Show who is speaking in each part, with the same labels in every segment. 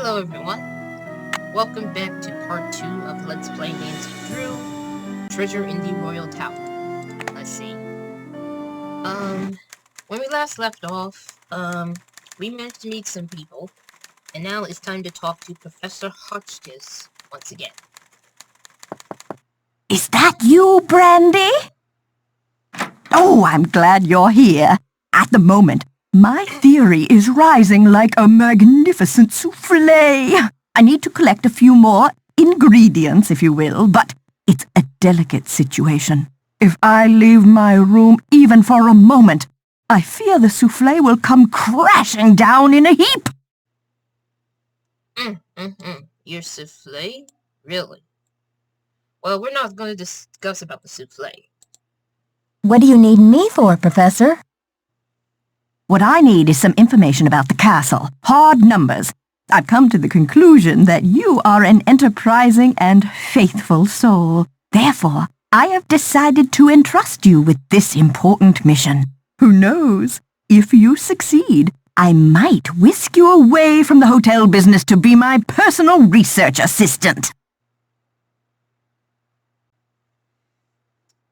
Speaker 1: Hello everyone, welcome back to part 2 of Let's Play Nancy Drew, Treasure in the Royal Tower. Let's see. When we last left off, we managed to meet some people, and now it's time to talk to Professor Hotchkiss once again.
Speaker 2: Is that you, Brandy? Oh, I'm glad you're here. At the moment, my theory is rising like a magnificent souffle. I need to collect a few more ingredients, if you will, but it's a delicate situation. If I leave my room even for a moment, I fear the souffle will come crashing down in a heap.
Speaker 1: Your souffle? Really? Well, we're not going to discuss about the souffle.
Speaker 2: What do you need me for, Professor? What I need is some information about the castle. Hard numbers. I've come to the conclusion that you are an enterprising and faithful soul. Therefore, I have decided to entrust you with this important mission. Who knows? If you succeed, I might whisk you away from the hotel business to be my personal research assistant.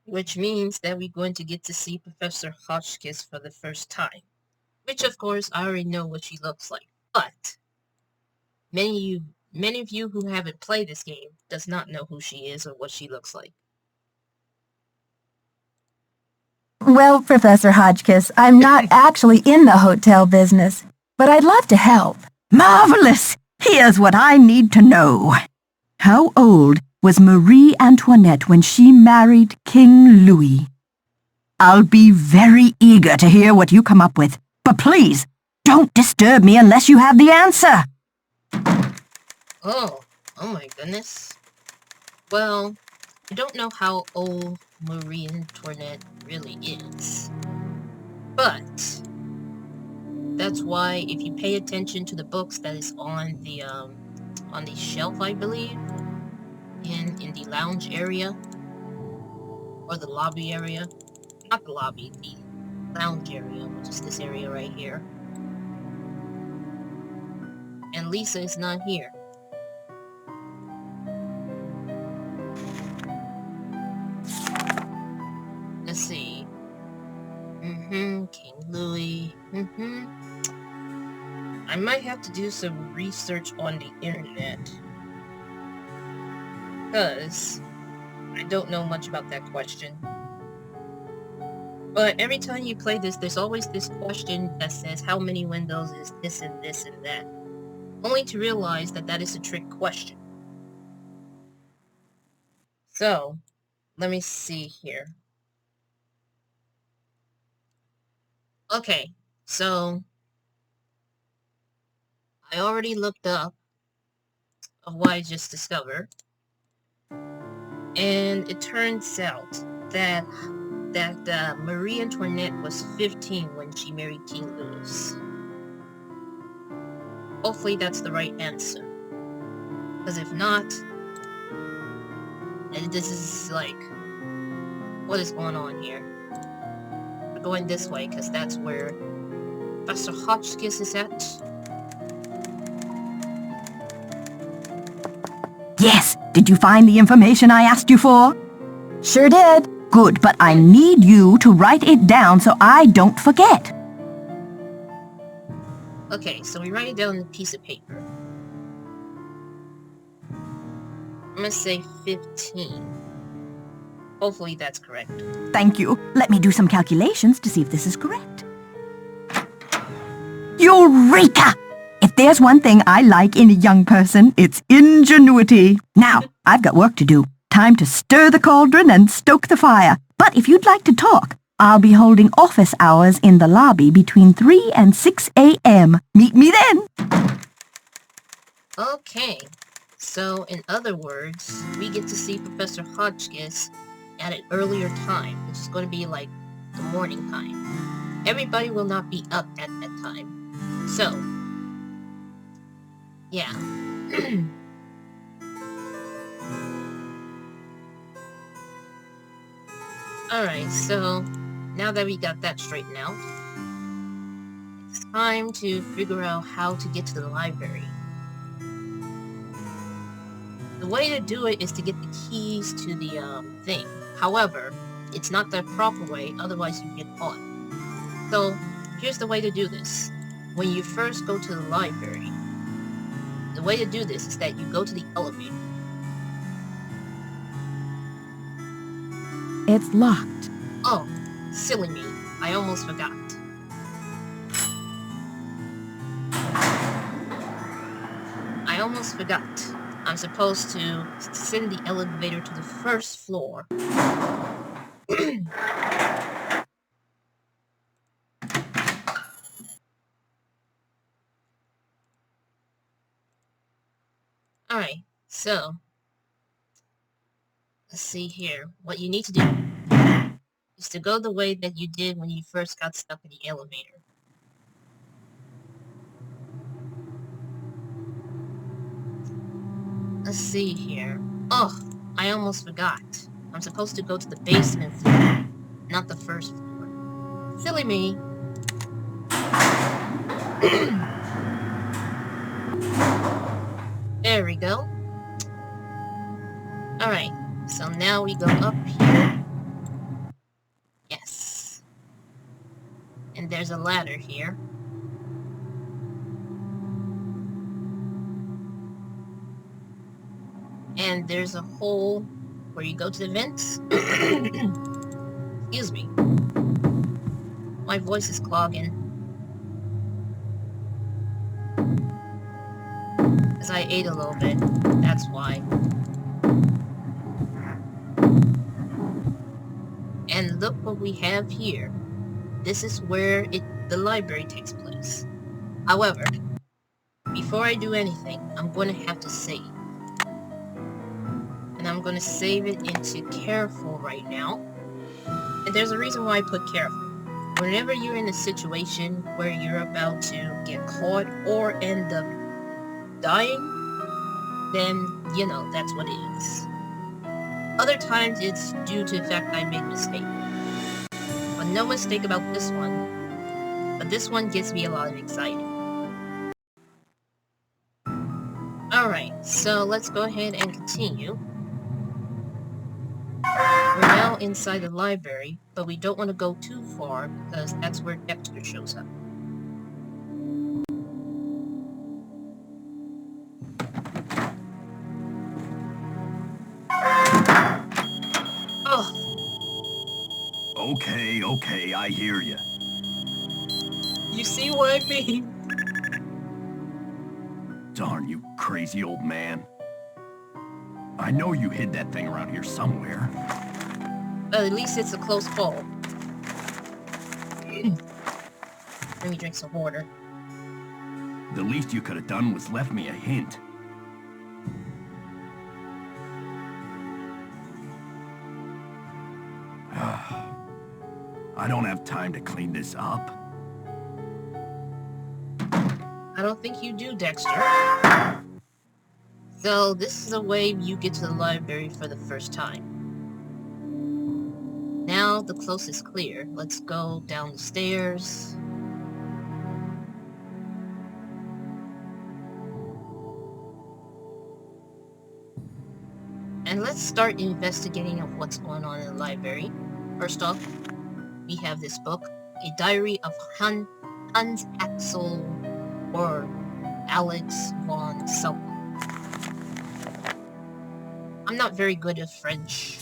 Speaker 1: Which means that we're going to get to see Professor Hotchkiss for the first time. Which, of course, I already know what she looks like. But many of you who haven't played this game does not know who she is or what she looks like.
Speaker 3: Well, Professor Hotchkiss, I'm not actually in the hotel business, but I'd love to help.
Speaker 2: Marvelous! Here's what I need to know. How old was Marie Antoinette when she married King Louis? I'll be very eager to hear what you come up with, but please, don't disturb me unless you have the answer.
Speaker 1: Oh my goodness. Well, I don't know how old Marie Antoinette really is. But that's why if you pay attention to the books that is on the shelf, I believe, in the lounge area or the lobby area, not the lobby, the lounge area, which is this area right here. And Lisa is not here. Let's see. King Louis. I might have to do some research on the internet, because I don't know much about that question. But every time you play this, there's always this question that says how many windows is this and this and that. Only to realize that that is a trick question. So, let me see here. Okay, so I already looked up of what I just discovered. And it turns out that Marie Antoinette was 15 when she married King Louis. Hopefully that's the right answer. Because if not, and this is like, what is going on here? We're going this way because that's where Professor Hotchkiss is at.
Speaker 2: Yes, did you find the information I asked you for?
Speaker 3: Sure did.
Speaker 2: Good, but I need you to write it down so I don't forget.
Speaker 1: Okay, so we write it down on a piece of paper. I'm gonna say 15. Hopefully that's correct.
Speaker 2: Thank you. Let me do some calculations to see if this is correct. Eureka! If there's one thing I like in a young person, it's ingenuity. Now, I've got work to do. Time to stir the cauldron and stoke the fire. But if you'd like to talk, I'll be holding office hours in the lobby between 3 and 6 a.m. Meet me then.
Speaker 1: Okay, so in other words, we get to see Professor Hotchkiss at an earlier time, which is going to be like the morning time. Everybody will not be up at that time. So, yeah. Alright, so now that we got that straightened out, it's time to figure out how to get to the library. way to do it is to get the keys to the thing. However, it's not the proper way, otherwise you get caught. So, here's the way to do this. When you first go to the library, the way to do this is that you go to the elevator.
Speaker 3: It's locked.
Speaker 1: Oh, silly me. I almost forgot. I'm supposed to send the elevator to the first floor. Alright, so let's see here. What you need to do is to go the way that you did when you first got stuck in the elevator. Let's see here. Oh, I almost forgot. I'm supposed to go to the basement floor, not the first floor. Silly me. There we go. Alright, so now we go up here. Yes. And there's a ladder here. And there's a hole where you go to the vents. Excuse me. My voice is clogging. Because I ate a little bit. That's why. And look what we have here. This is where the library takes place. However, before I do anything, I'm going to have to save. And I'm going to save it into careful right now. And there's a reason why I put careful. Whenever you're in a situation where you're about to get caught or end up dying, then, you know, that's what it is. Other times it's due to the fact I made a mistake. But no mistake about this one. But this one gets me a lot of excitement. Alright, so let's go ahead and continue. We're now inside the library, but we don't want to go too far because that's where Dexter shows up. Oh,
Speaker 4: Okay, I hear you.
Speaker 1: you see what I mean?
Speaker 4: Darn you crazy old man. I know you hid that thing around here somewhere.
Speaker 1: But at least it's a close call. Let me drink some water.
Speaker 4: The least you could have done was left me a hint. I don't have time to clean this up.
Speaker 1: I don't think you do, Dexter. So this is the way you get to the library for the first time. Now the coast is clear. Let's go down the stairs. And let's start investigating of what's going on in the library. First off, we have this book, A Diary of Hans Axel or Alex von Selten. I'm not very good at French.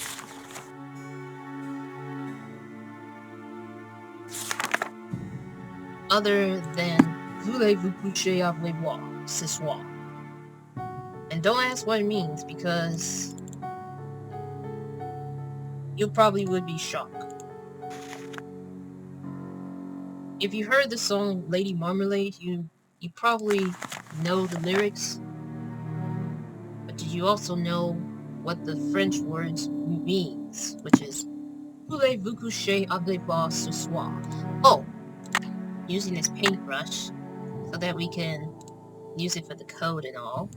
Speaker 1: Other than Voulez-vous coucher avec moi ce soir? And don't ask what it means because you probably would be shocked. If you heard the song Lady Marmalade, you probably know the lyrics. But did you also know what the French words means, which is Voulez-vous coucher avec moi ce soir? Oh, using this paintbrush so that we can use it for the code and all.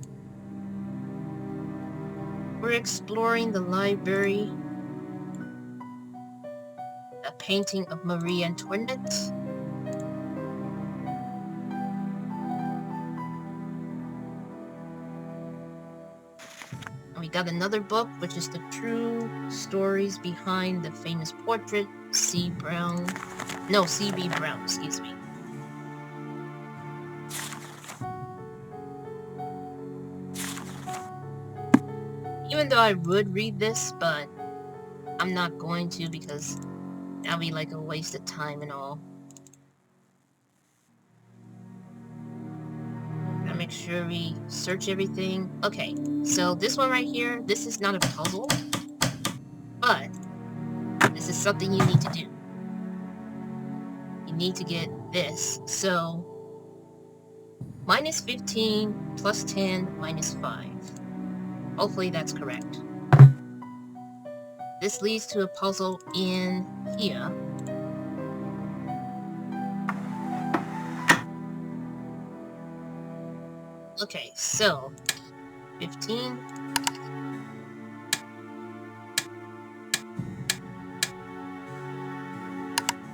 Speaker 1: We're exploring the library. A painting of Marie Antoinette. And we got another book, which is the true stories behind the famous portrait, C.B. Brown, excuse me. Even though I would read this, but I'm not going to because that'd be like a waste of time and all. Gotta make sure we search everything. Okay, so this one right here, this is not a puzzle, but this is something you need to do. You need to get this. So, minus 15 plus 10 minus 5. Hopefully that's correct. This leads to a puzzle in here. Okay, so 15.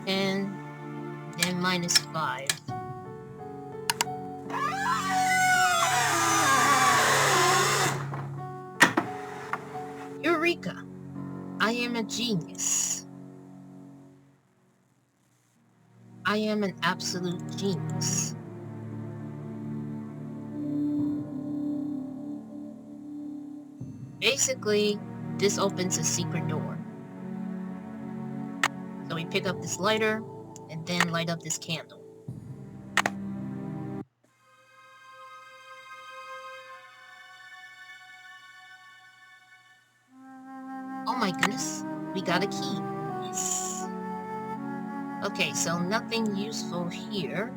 Speaker 1: And then minus 5. Eureka! I am a genius. I am an absolute genius. Basically, this opens a secret door. So we pick up this lighter, and then light up this candle. Oh my goodness, we got a key. Yes. Okay, so nothing useful here.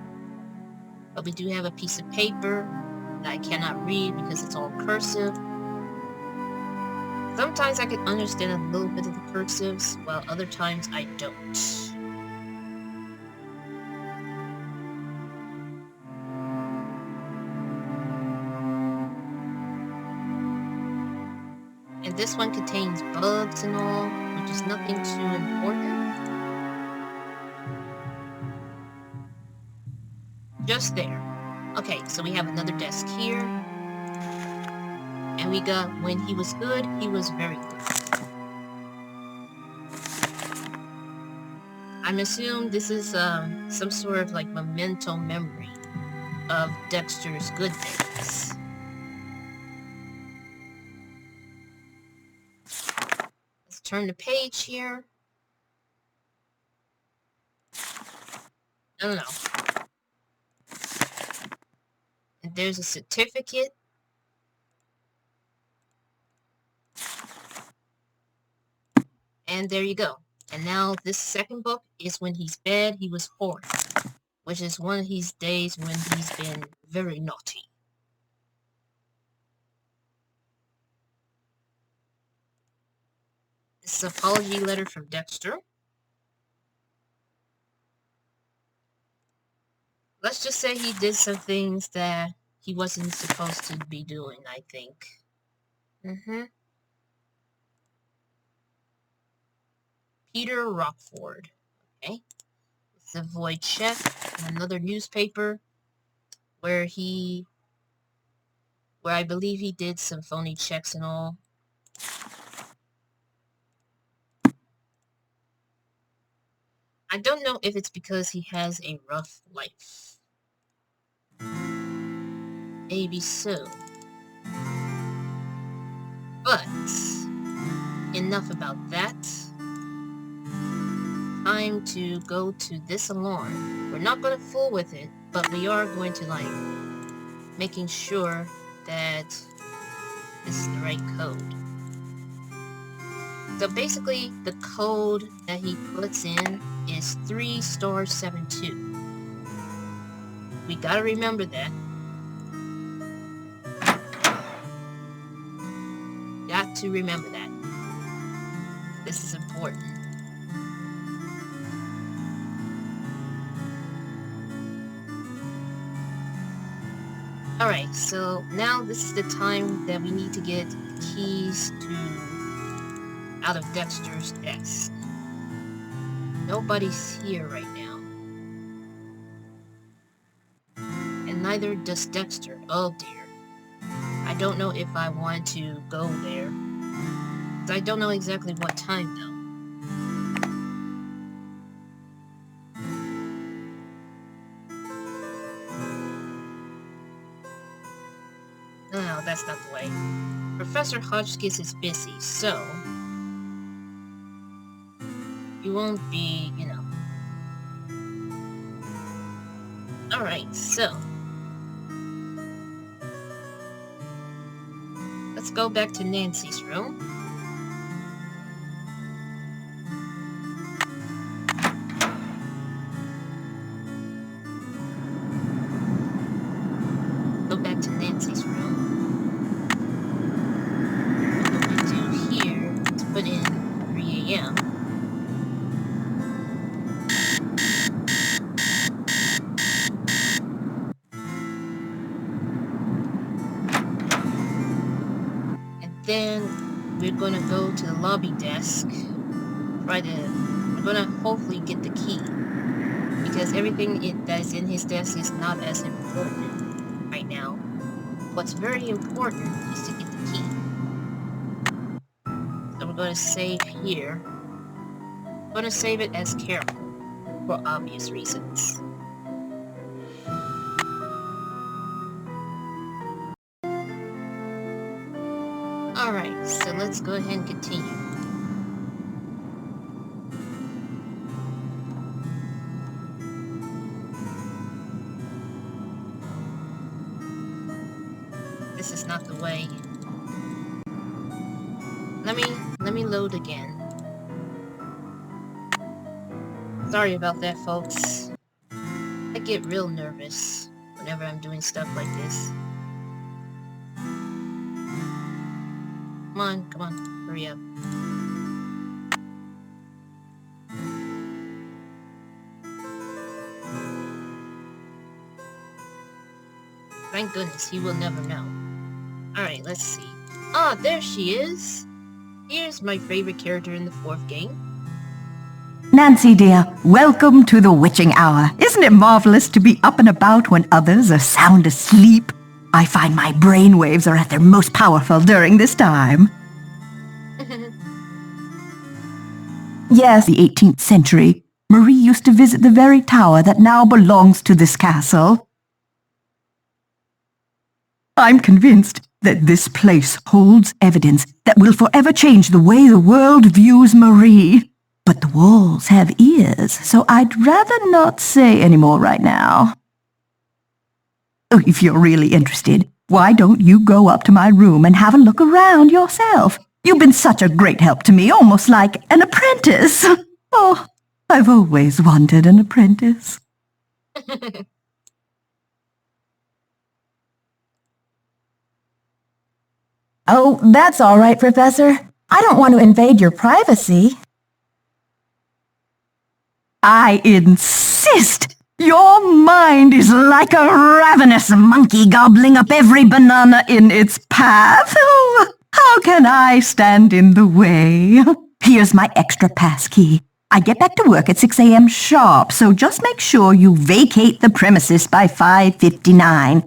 Speaker 1: But we do have a piece of paper that I cannot read because it's all cursive. Sometimes I can understand a little bit of the cursives, while other times I don't. And this one contains bugs and all, which is nothing too important. Just there. Okay, so we have another desk here. And we got, when he was good, he was very good. I'm assuming this is some sort of like memento memory of Dexter's good days. Let's turn the page here. No. And there's a certificate. And there you go. And now this second book is when he's bad, he was horrid. Which is one of his days when he's been very naughty. This is an apology letter from Dexter. Let's just say he did some things that he wasn't supposed to be doing, I think. Peter Rockford. Okay. It's a void check. Another newspaper where I believe he did some phony checks and all. I don't know if it's because he has a rough life. Maybe so. But enough about that. Time to go to this alarm. We're not going to fool with it, but we are going to like making sure that this is the right code. So basically, the code that he puts in is 3*72. We gotta remember that. Got to remember that. This is important. Alright, so now this is the time that we need to get keys out of Dexter's desk. Nobody's here right now. And neither does Dexter. Oh dear. I don't know if I want to go there. I don't know exactly what time, though. No, that's not the way. Professor Hotchkiss is busy, so... you won't be, you know... Alright, so... let's go back to Nancy's room. Go back to Nancy's room. What we do here is put in 3 a.m. Then we're gonna go to the lobby desk. We're gonna hopefully get the key. Because everything that is in his desk is not as important right now. What's very important is to get the key. So we're gonna save here. We're gonna save it as careful for obvious reasons. Alright, so let's go ahead and continue. This is not the way. Let me load again. Sorry about that, folks. I get real nervous whenever I'm doing stuff like this. Come on, hurry up. Thank goodness, he will never know. Alright, let's see. Ah, there she is! Here's my favorite character in the 4th game.
Speaker 2: Nancy, dear, welcome to the witching hour. Isn't it marvelous to be up and about when others are sound asleep? I find my brainwaves are at their most powerful during this time. Yes, the 18th century. Marie used to visit the very tower that now belongs to this castle. I'm convinced that this place holds evidence that will forever change the way the world views Marie. But the walls have ears, so I'd rather not say any more right now. Oh, if you're really interested, why don't you go up to my room and have a look around yourself? You've been such a great help to me, almost like an apprentice. Oh, I've always wanted an apprentice.
Speaker 3: Oh, that's all right, Professor. I don't want to invade your privacy.
Speaker 2: I insist! Your mind is like a ravenous monkey gobbling up every banana in its path. Oh, how can I stand in the way? Here's my extra passkey. I get back to work at 6 a.m. sharp, so just make sure you vacate the premises by 5:59.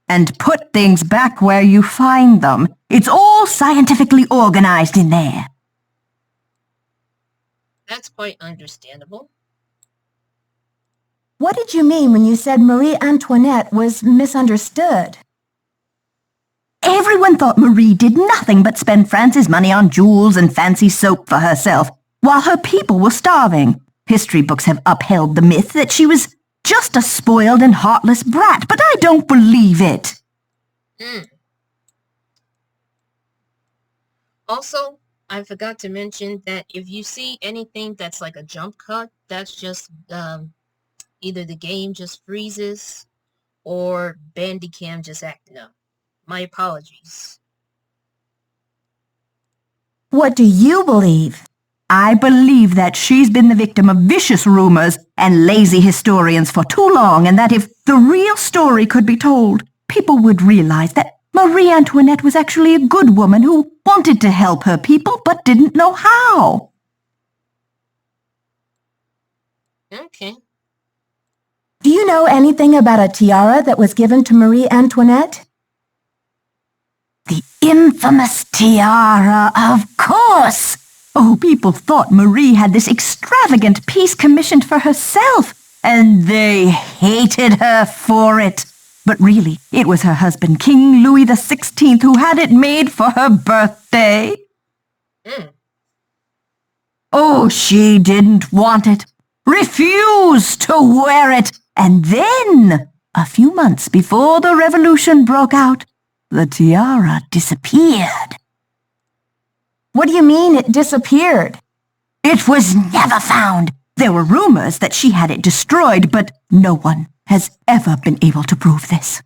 Speaker 2: And put things back where you find them. It's all scientifically organized in there.
Speaker 1: That's quite understandable.
Speaker 3: What did you mean when you said Marie Antoinette was misunderstood?
Speaker 2: Everyone thought Marie did nothing but spend France's money on jewels and fancy soap for herself, while her people were starving. History books have upheld the myth that she was just a spoiled and heartless brat, but I don't believe it.
Speaker 1: Also, I forgot to mention that if you see anything that's like a jump cut, that's just either the game just freezes or Bandicam just acting up. My apologies.
Speaker 3: What do you believe?
Speaker 2: I believe that she's been the victim of vicious rumors and lazy historians for too long, and that if the real story could be told, people would realize that Marie Antoinette was actually a good woman who wanted to help her people but didn't know how.
Speaker 1: Okay.
Speaker 3: Do you know anything about a tiara that was given to Marie Antoinette?
Speaker 2: The infamous tiara, of course! Oh, people thought Marie had this extravagant piece commissioned for herself, and they hated her for it. But really, it was her husband, King Louis XVI, who had it made for her birthday. Oh, she didn't want it, refused to wear it, and then, a few months before the revolution broke out, the tiara disappeared.
Speaker 3: What do you mean it disappeared?
Speaker 2: It was never found. There were rumors that she had it destroyed, but no one has ever been able to prove this.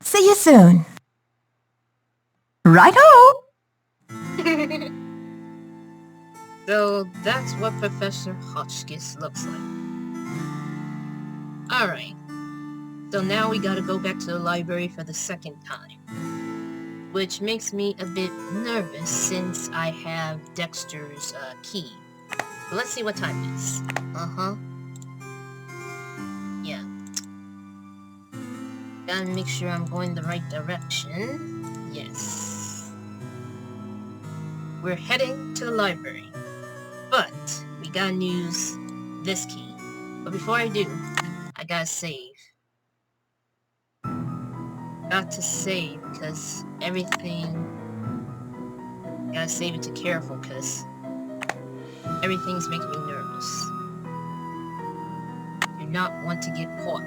Speaker 3: See you soon.
Speaker 2: Right-o!
Speaker 1: So that's what Professor Hotchkiss looks like. Alright. So now we gotta go back to the library for the second time. Which makes me a bit nervous since I have Dexter's key. But let's see what time it is. Yeah. Gotta make sure I'm going the right direction. Yes. We're heading to the library. But we gotta use this key. But before I do, I gotta save. Got to save because everything... Gotta save it to careful because everything's making me nervous. Do not want to get caught.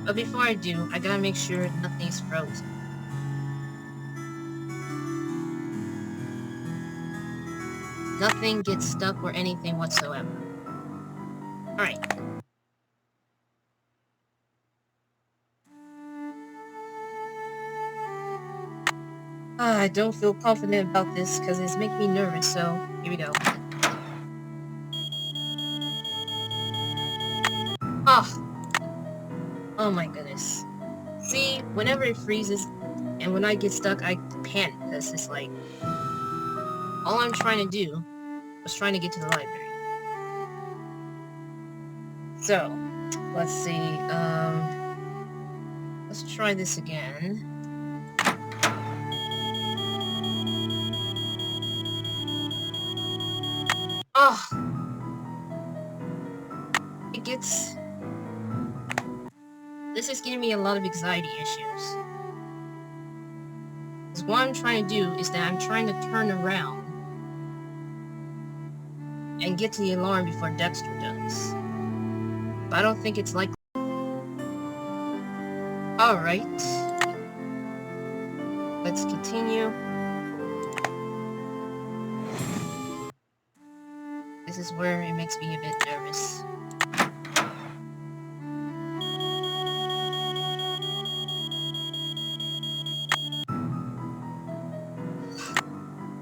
Speaker 1: But before I do, I gotta make sure nothing's frozen. Nothing gets stuck or anything whatsoever. Alright. I don't feel confident about this because it's making me nervous, so here we go. Oh my goodness. See, whenever it freezes and when I get stuck, I panic because it's like, all I'm trying to do was trying to get to the library. So, let's see, let's try this again. It gets... This is giving me a lot of anxiety issues. Because what I'm trying to do is that I'm trying to turn around and get to the alarm before Dexter does. But I don't think it's likely. Alright. Let's continue. This is where it makes me a bit nervous.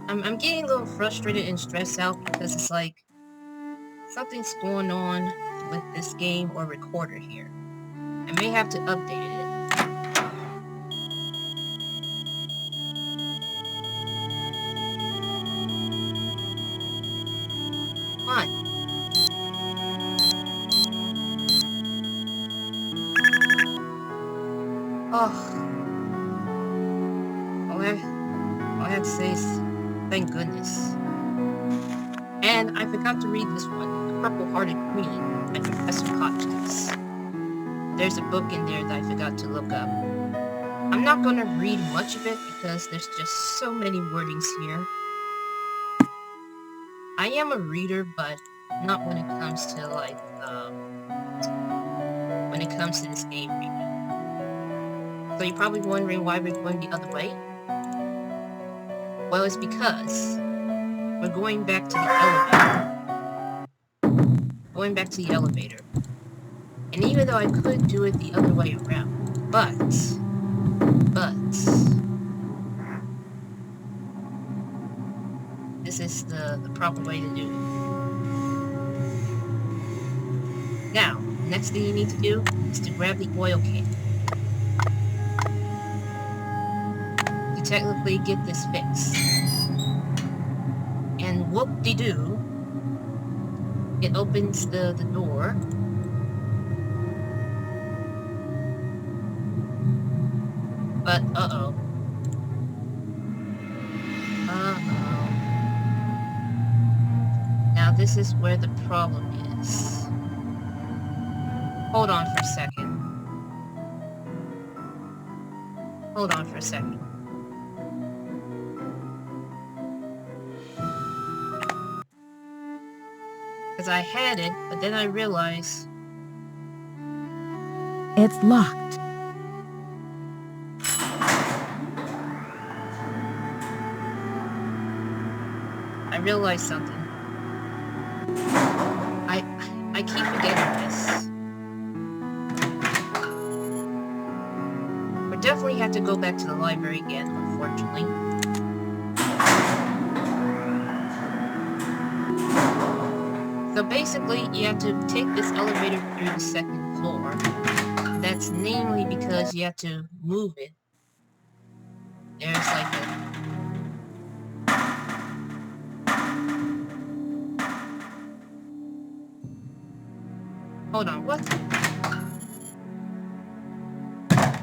Speaker 1: I'm getting a little frustrated and stressed out because it's like something's going on with this game or recorder here. I may have to update it. What? All I have to say is thank goodness. And I forgot to read this one, The Purple-Hearted Queen by Professor Hotchkiss. There's a book in there that I forgot to look up. I'm not gonna read much of it because there's just so many wordings here. I am a reader, but not when it comes to like, when it comes to this game right now. So you're probably wondering why we're going the other way? Well, it's because we're going back to the elevator. Going back to the elevator. And even though I could do it the other way around, but this is the proper way to do it. Now, next thing you need to do is to grab the oil can. To technically get this fixed. And whoop-de-doo, it opens the door. But, uh-oh. Now this is where the problem is. Hold on for a second. Hold on for a second. Because I had it, but then I realized...
Speaker 3: It's locked.
Speaker 1: I realized something. I keep forgetting this. We definitely have to go back to the library again, unfortunately. So basically, you have to take this elevator through the second floor. That's namely because you have to move it. There's like a... Hold on, what?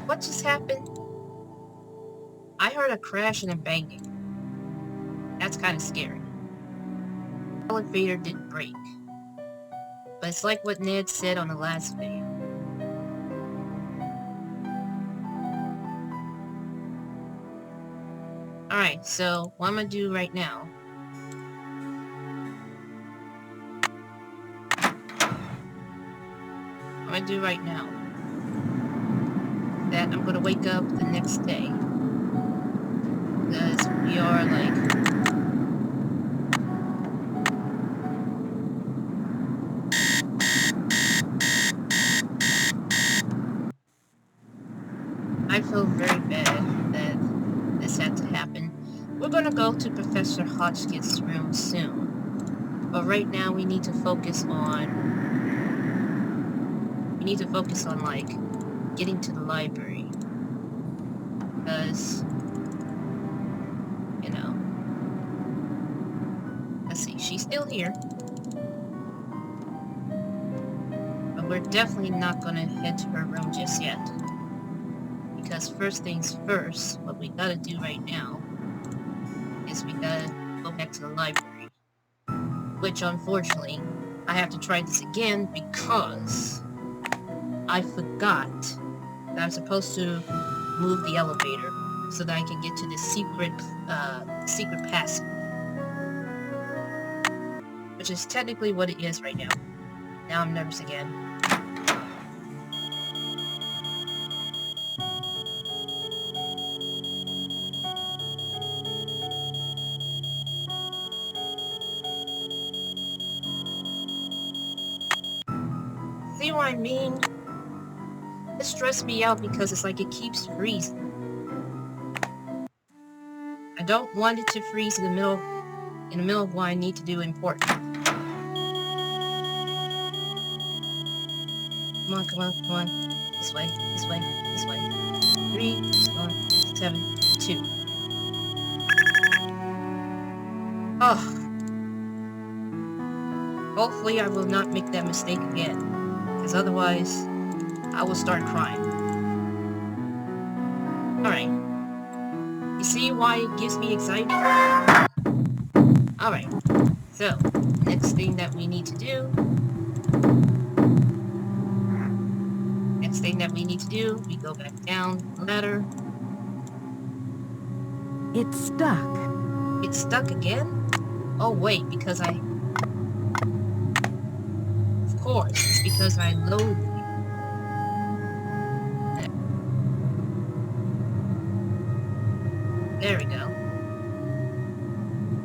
Speaker 1: What just happened? I heard a crash and a banging. That's kind of scary. The elevator didn't break. But it's like what Ned said on the last video. Alright, so what I'm gonna do right now... that I'm gonna wake up the next day. Because we are like... I feel very bad that this had to happen. We're gonna go to Professor Hotchkiss' room soon. But right now we need to focus on... like, getting to the library. Because... you know... Let's see, she's still here. But we're definitely not gonna head to her room just yet. Because first things first, what we gotta do right now is we gotta go back to the library. Which, unfortunately, I have to try this again because I forgot that I'm supposed to move the elevator so that I can get to the secret passage. Which is technically what it is right now. Now I'm nervous again. See what I mean? It stressed me out because it's like it keeps freezing. I don't want it to freeze in the middle of what I need to do important. Come on, come on, come on. This way, this way, this way. 3, 1, 7, 2. Oh. Hopefully I will not make that mistake again. Because otherwise, I will start crying. Alright. You see why it gives me anxiety? Alright. So, next thing that we need to do... we go back down the ladder.
Speaker 3: It's stuck.
Speaker 1: It's stuck again? Oh wait, because I... Of course, it's because I loaded it. There we go.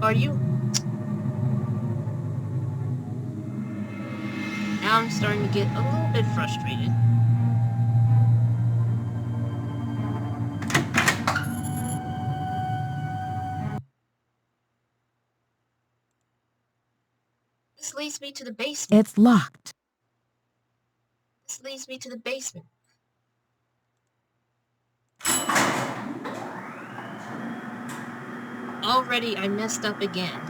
Speaker 1: Are you... Now I'm starting to get a little bit frustrated. This leads me to the basement.
Speaker 3: It's locked.
Speaker 1: This leads me to the basement. Already I messed up again.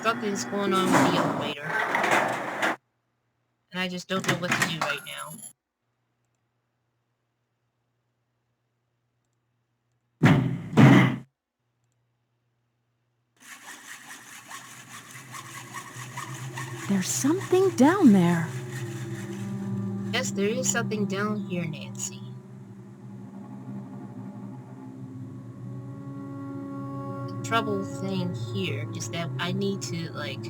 Speaker 1: Something's going on with the elevator. And I just don't know what to do right now.
Speaker 3: There's something down there.
Speaker 1: Yes, there is something down here, Nancy. The trouble thing here is that I need to, like,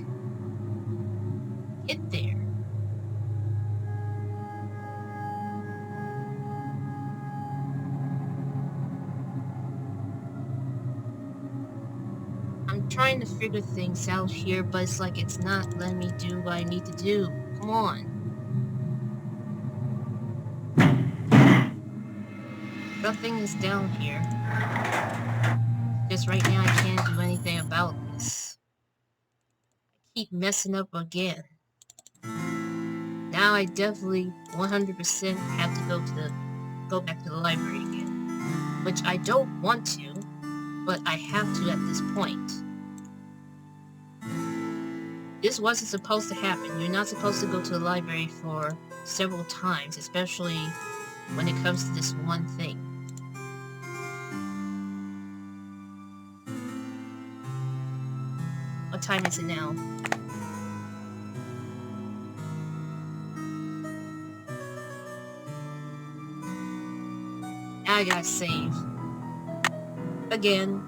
Speaker 1: get there. I'm trying to figure things out here, but it's like it's not letting me do what I need to do. Come on. Nothing is down here. Just right now I can't do anything about this. I keep messing up again. Now I definitely 100% have to go back to the library again. Which I don't want to, but I have to at this point. This wasn't supposed to happen. You're not supposed to go to the library for several times, especially when it comes to this one thing. What time is it now? Now I gotta save. Again.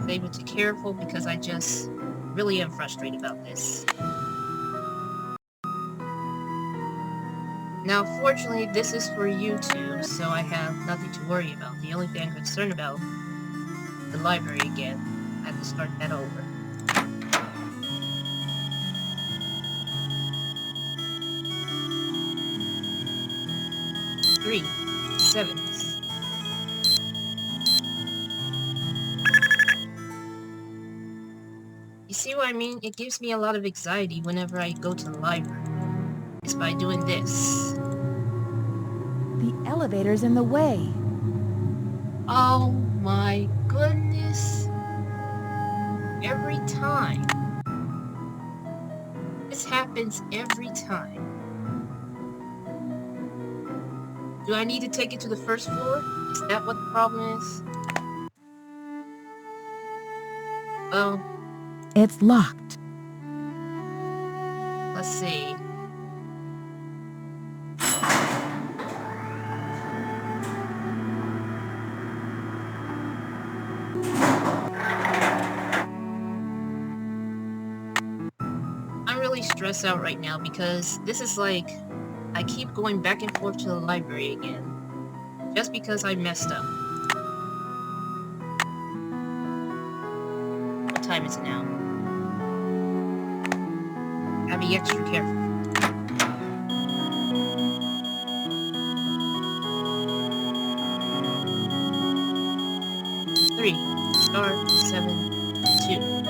Speaker 1: Save it to careful because I just really am frustrated about this. Now, fortunately, this is for YouTube, so I have nothing to worry about. The only thing I'm concerned about is the library again. I have to start that over. Three, 7. You see what I mean? It gives me a lot of anxiety whenever I go to the library. It's by doing this.
Speaker 3: The elevator's in the way.
Speaker 1: Oh my goodness. Every time. This happens every time. Do I need to take it to the first floor? Is that what the problem is? Well,
Speaker 3: It's locked.
Speaker 1: let's see. I'm really stressed out right now because this is like, I keep going back and forth to the library again. Just because I messed up. What time is it now? Gotta be extra careful. Three, star, 7, 2.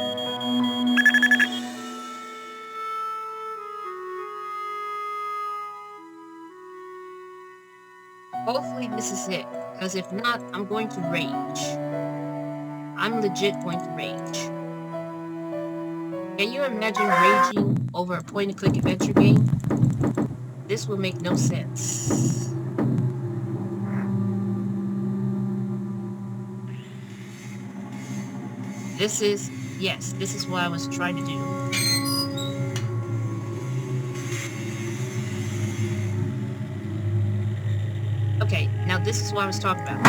Speaker 1: Hopefully this is it, because if not, I'm going to rage. I'm legit going to rage. Can you imagine raging over a point-and-click adventure game? This will make no sense. This is what I was trying to do. Okay, now this is what I was talking about.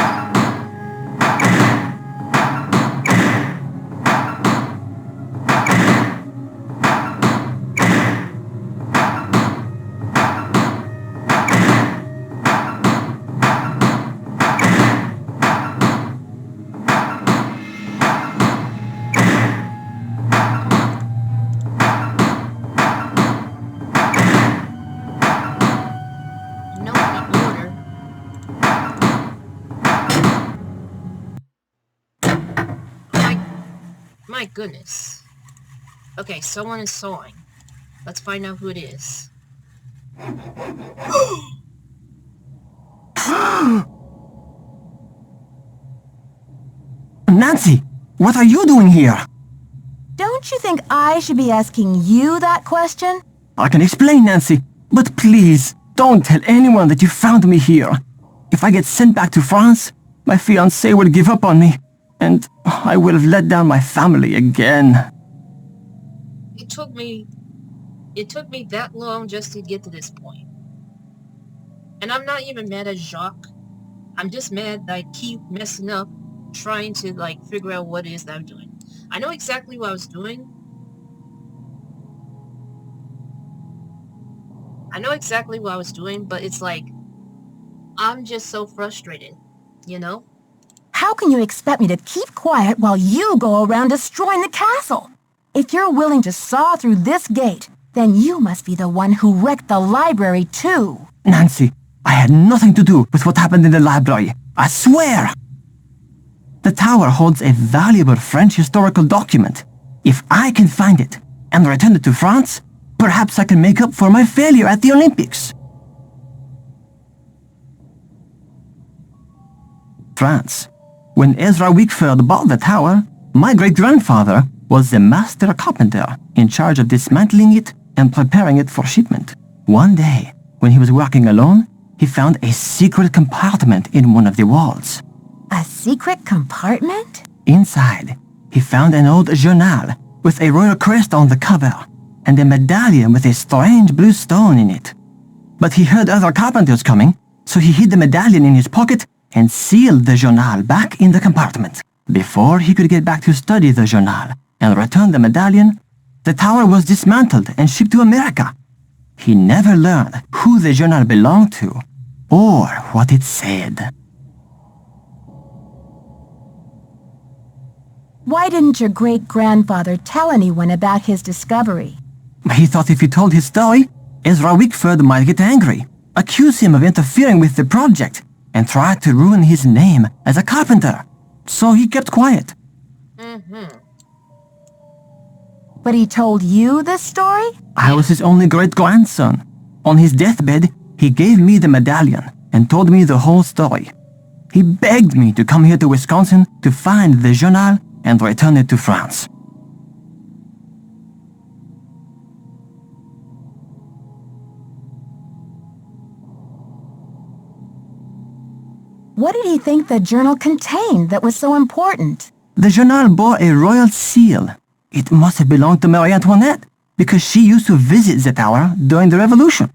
Speaker 1: My goodness. Okay, someone is sawing. Let's find out who it is.
Speaker 5: Nancy, what are you doing here?
Speaker 3: Don't you think I should be asking you that question?
Speaker 5: I can explain, Nancy, but please, don't tell anyone that you found me here. If I get sent back to France, my fiancé will give up on me, and I will have let down my family again.
Speaker 1: It took me It took me that long just to get to this point. And I'm not even mad at Jacques. I'm just mad that I keep messing up trying to, like, figure out what it is that I'm doing. I know exactly what I was doing. But it's like, I'm just so frustrated, you know?
Speaker 3: How can you expect me to keep quiet while you go around destroying the castle? If you're willing to saw through this gate, then you must be the one who wrecked the library too.
Speaker 5: Nancy, I had nothing to do with what happened in the library. I swear! The tower holds a valuable French historical document. If I can find it and return it to France, perhaps I can make up for my failure at the Olympics. France. When Ezra Wickford bought the tower, my great-grandfather was the master carpenter in charge of dismantling it and preparing it for shipment. One day, when he was working alone, he found a secret compartment in one of the walls.
Speaker 3: A secret compartment?
Speaker 5: Inside, he found an old journal with a royal crest on the cover and a medallion with a strange blue stone in it. But he heard other carpenters coming, so he hid the medallion in his pocket and sealed the journal back in the compartment. Before he could get back to study the journal and return the medallion, the tower was dismantled and shipped to America. He never learned who the journal belonged to or what it said.
Speaker 3: Why didn't your great-grandfather tell anyone about his discovery?
Speaker 5: He thought if he told his story, Ezra Wickford might get angry, accuse him of interfering with the project, and try to ruin his name as a carpenter. So he kept quiet.
Speaker 3: But he told you this story?
Speaker 5: I was his only great-grandson. On his deathbed, he gave me the medallion and told me the whole story. He begged me to come here to Wisconsin to find the journal and return it to France.
Speaker 3: What did he think the journal contained that was so important?
Speaker 5: The journal bore a royal seal. It must have belonged to Marie Antoinette, because she used to visit the tower during the Revolution.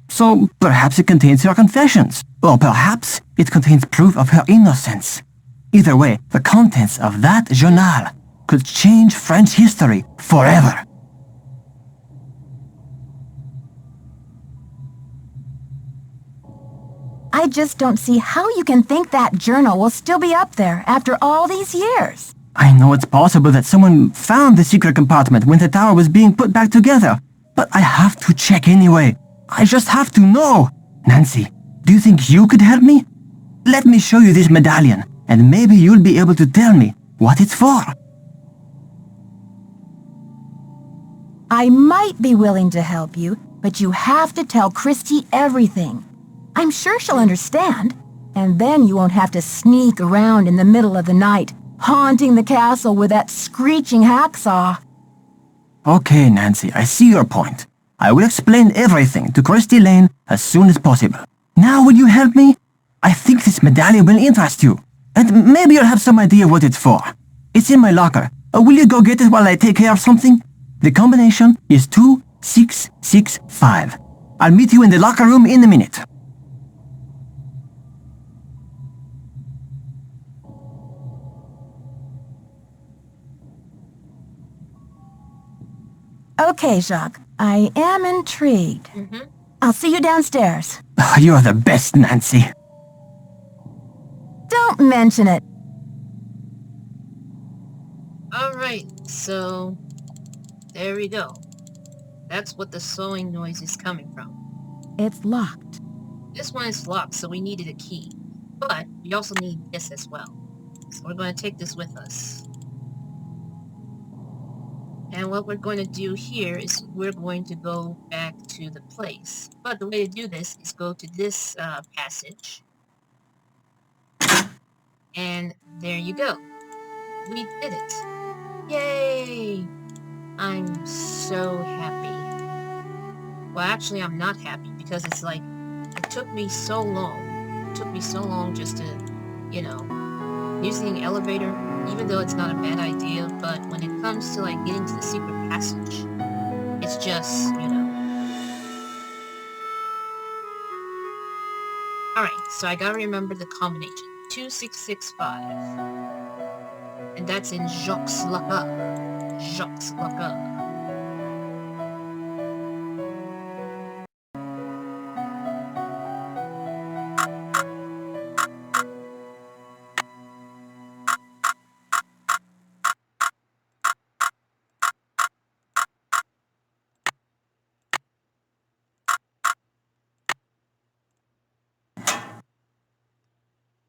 Speaker 5: So perhaps it contains her confessions, or perhaps it contains proof of her innocence. Either way, the contents of that journal could change French history forever.
Speaker 3: I just don't see how you can think that journal will still be up there after all these years.
Speaker 5: I know it's possible that someone found the secret compartment when the tower was being put back together, but I have to check anyway. I just have to know. Nancy, do you think you could help me? Let me show you this medallion, and maybe you'll be able to tell me what it's for.
Speaker 3: I might be willing to help you, but you have to tell Christy everything. I'm sure she'll understand, and then you won't have to sneak around in the middle of the night, haunting the castle with that screeching hacksaw.
Speaker 5: Okay, Nancy, I see your point. I will explain everything to Christy Lane as soon as possible. Now will you help me? I think this medallion will interest you, and maybe you'll have some idea what it's for. It's in my locker. Will you go get it while I take care of something? The combination is 2665. I'll meet you in the locker room in a minute.
Speaker 3: Okay, Jacques, I am intrigued. I'll see you downstairs.
Speaker 5: You're the best, Nancy.
Speaker 3: Don't mention it.
Speaker 1: Alright, so there we go. That's what the sewing noise is coming from.
Speaker 3: It's locked.
Speaker 1: This one is locked, so we needed a key. But we also need this as well. So we're going to take this with us. And what we're going to do here is we're going to go back to the place. But the way to do this is go to this passage. And there you go. We did it. Yay! I'm so happy. Well, actually, I'm not happy because it's like, it took me so long. It took me so long just to, you know, using the elevator, even though it's not a bad idea, but when it comes to like getting to the secret passage, it's just, you know, Alright, so I gotta remember the combination. 2665. And that's in Jacques Laca. Jacques Laca.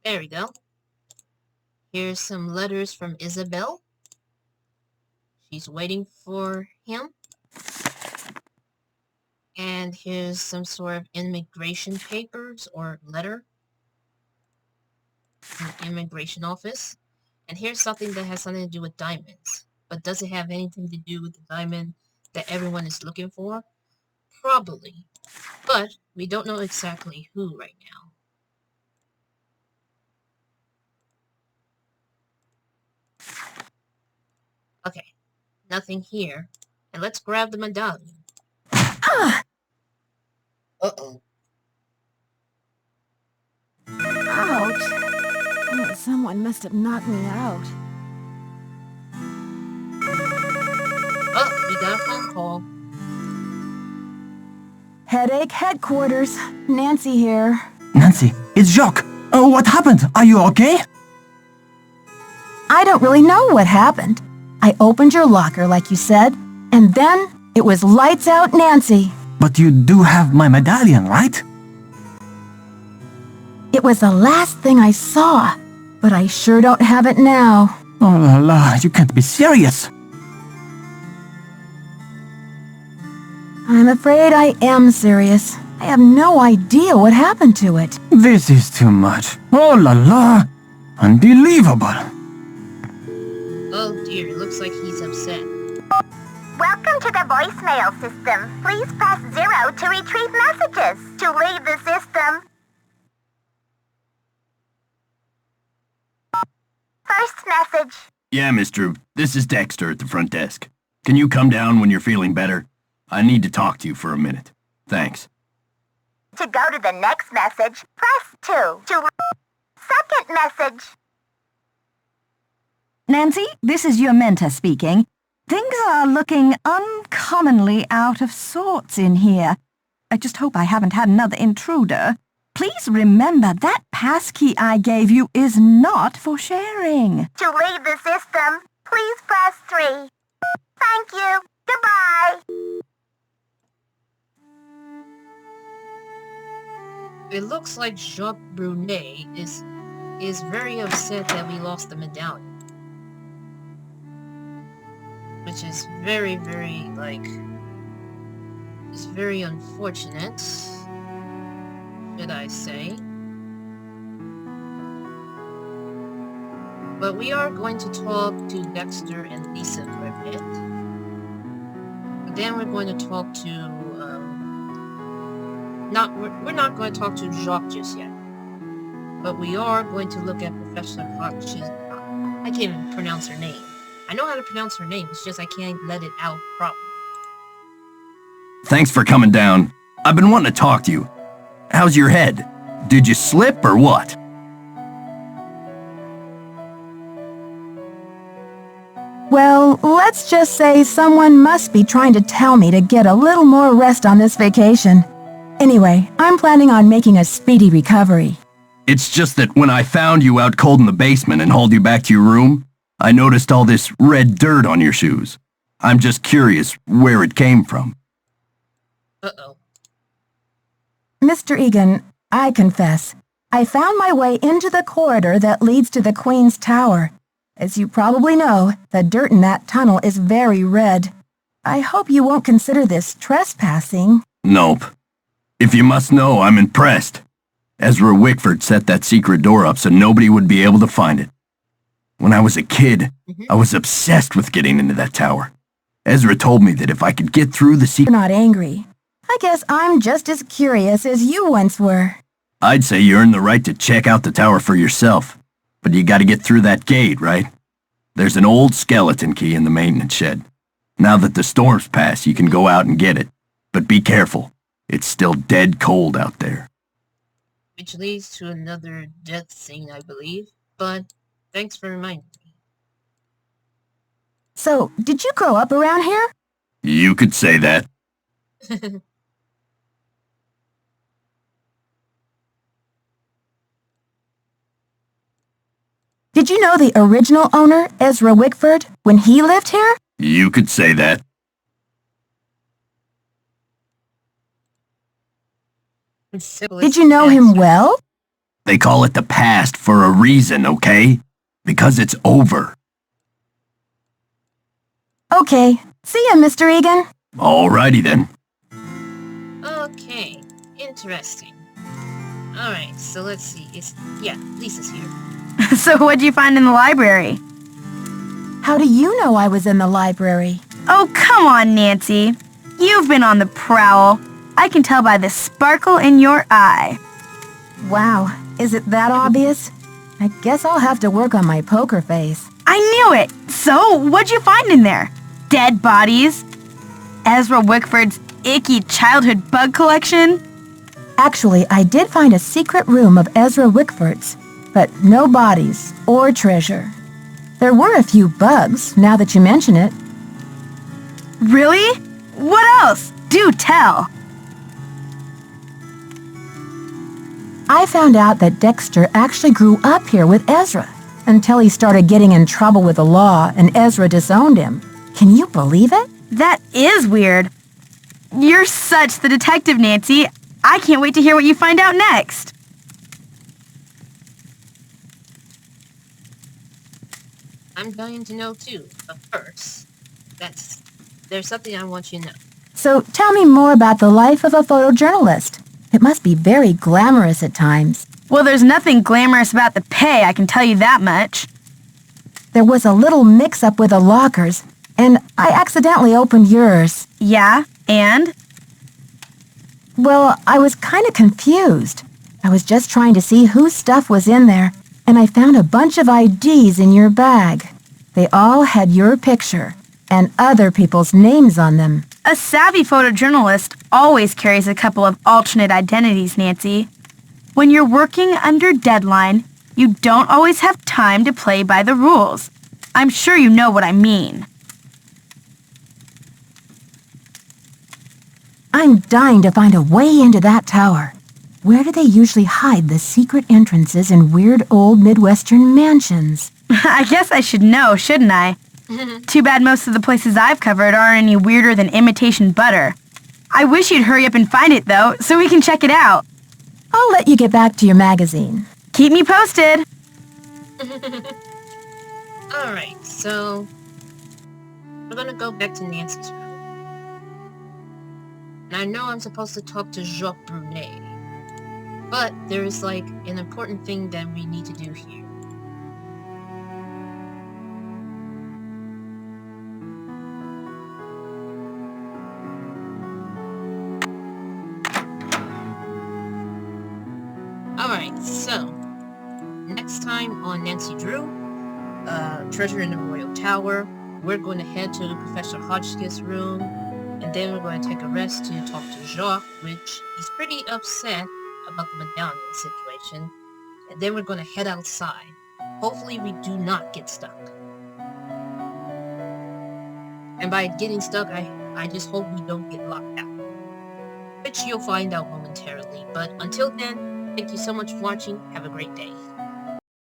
Speaker 1: There we go. Here's some letters from Isabel. She's waiting for him. And here's some sort of immigration papers or letter from the immigration office. And here's something that has something to do with diamonds. But does it have anything to do with the diamond that everyone is looking for? Probably. But we don't know exactly who right now. Okay, nothing here. And let's grab the medallion. Uh-oh.
Speaker 3: Ouch. Oh, someone must have knocked me out.
Speaker 1: Oh, we got a phone call.
Speaker 3: Headache headquarters. Nancy here.
Speaker 5: Nancy, it's Jacques. Oh, what happened? Are you okay?
Speaker 3: I don't really know what happened. I opened your locker like you said, and then it was lights out Nancy.
Speaker 5: But you do have my medallion, right?
Speaker 3: It was the last thing I saw, but I sure don't have it now.
Speaker 5: Oh la la, you can't be serious.
Speaker 3: I'm afraid I am serious. I have no idea what happened to it.
Speaker 5: This is too much. Oh la la. Unbelievable.
Speaker 1: Oh dear, looks like he's upset.
Speaker 6: Welcome to the voicemail system. Please press 0 to retrieve messages. To leave the system. First message.
Speaker 4: Yeah, Mr. This is Dexter at the front desk. Can you come down when you're feeling better? I need to talk to you for a minute. Thanks.
Speaker 6: To go to the next message, press 2. Second message.
Speaker 2: Nancy, this is your mentor speaking. Things are looking uncommonly out of sorts in here. I just hope I haven't had another intruder. Please remember that passkey I gave you is not for sharing.
Speaker 6: To leave the system, please press 3. Thank you. Goodbye.
Speaker 1: It looks like Jacques Brunet is very upset that we lost the medallion. Which is very, very, it's very unfortunate, should I say. But we are going to talk to Dexter and Lisa for a bit. But then we're going to talk to, we're not going to talk to Jacques just yet. But we are going to look at Professor Hodges. I can't even pronounce her name. I know how to pronounce her name, it's just I can't let it out properly.
Speaker 4: Thanks for coming down. I've been wanting to talk to you. How's your head? Did you slip or what?
Speaker 3: Well, let's just say someone must be trying to tell me to get a little more rest on this vacation. Anyway, I'm planning on making a speedy recovery.
Speaker 4: It's just that when I found you out cold in the basement and hauled you back to your room, I noticed all this red dirt on your shoes. I'm just curious where it came from.
Speaker 1: Uh-oh.
Speaker 3: Mr. Egan, I confess, I found my way into the corridor that leads to the Queen's Tower. As you probably know, the dirt in that tunnel is very red. I hope you won't consider this trespassing.
Speaker 4: Nope. If you must know, I'm impressed. Ezra Wickford set that secret door up so nobody would be able to find it. When I was a kid, I was obsessed with getting into that tower. Ezra told me that if I could get through the secret...
Speaker 3: You're not angry. I guess I'm just as curious as you once were.
Speaker 4: I'd say you earned the right to check out the tower for yourself. But you gotta get through that gate, right? There's an old skeleton key in the maintenance shed. Now that the storm's passed, you can go out and get it. But be careful. It's still dead cold out there.
Speaker 1: which leads to another death scene, I believe. But thanks for reminding
Speaker 3: So, did you grow up around here?
Speaker 4: You could say that.
Speaker 1: me.
Speaker 3: Did you know the original owner, Ezra Wickford, when he lived here?
Speaker 4: You could say that.
Speaker 3: Did you know him well?
Speaker 4: They call it the past for a reason, okay? Because it's over.
Speaker 3: Okay. See ya, Mr. Egan.
Speaker 4: Alrighty then.
Speaker 1: Okay, interesting. Alright, so let's see. Lisa's here.
Speaker 7: So what'd you find in the library?
Speaker 3: How do you know I was in the library?
Speaker 7: Oh, come on, Nancy. You've been on the prowl. I can tell by the sparkle in your eye.
Speaker 3: Wow, is it that obvious? I guess I'll have to work on my poker face.
Speaker 7: I knew it! So, what'd you find in there? Dead bodies? Ezra Wickford's icky childhood bug collection?
Speaker 3: Actually, I did find a secret room of Ezra Wickford's, but no bodies or treasure. There were a few bugs, now that you mention it.
Speaker 7: Really? What else? Do tell.
Speaker 3: I found out that Dexter actually grew up here with Ezra until he started getting in trouble with the law and Ezra disowned him. Can you believe it?
Speaker 7: That is weird. You're such the detective, Nancy. I can't wait to hear what you find out next.
Speaker 1: I'm dying to know too, but first, there's something I want you to know.
Speaker 3: So tell me more about the life of a photojournalist. It must be very glamorous at times.
Speaker 7: Well, there's nothing glamorous about the pay, I can tell you that much.
Speaker 3: There was a little mix-up with the lockers, and I accidentally opened yours.
Speaker 7: Yeah, and?
Speaker 3: Well, I was kind of confused. I was just trying to see whose stuff was in there, and I found a bunch of IDs in your bag. They all had your picture and other people's names on them.
Speaker 7: A savvy photojournalist always carries a couple of alternate identities, Nancy. When you're working under deadline, you don't always have time to play by the rules. I'm sure you know what I mean.
Speaker 3: I'm dying to find a way into that tower. Where do they usually hide the secret entrances in weird old Midwestern mansions?
Speaker 7: I guess I should know, shouldn't I? Too bad most of the places I've covered aren't any weirder than imitation butter. I wish you'd hurry up and find it, though, so we can check it out.
Speaker 3: I'll let you get back to your magazine.
Speaker 7: Keep me posted.
Speaker 1: Alright, so we're gonna go back to Nancy's room. And I know I'm supposed to talk to Jacques Brunet, but there is like an important thing that we need to do here. Alright, so next time on Nancy Drew, Treasure in the Royal Tower, we're going to head to Professor Hotchkiss' room, and then we're going to take a rest to talk to Jacques, which he's pretty upset about the medallion situation, and then we're going to head outside. Hopefully we do not get stuck. And by getting stuck, I just hope we don't get locked out, which you'll find out momentarily. But until then, thank you so much for watching. Have a great day.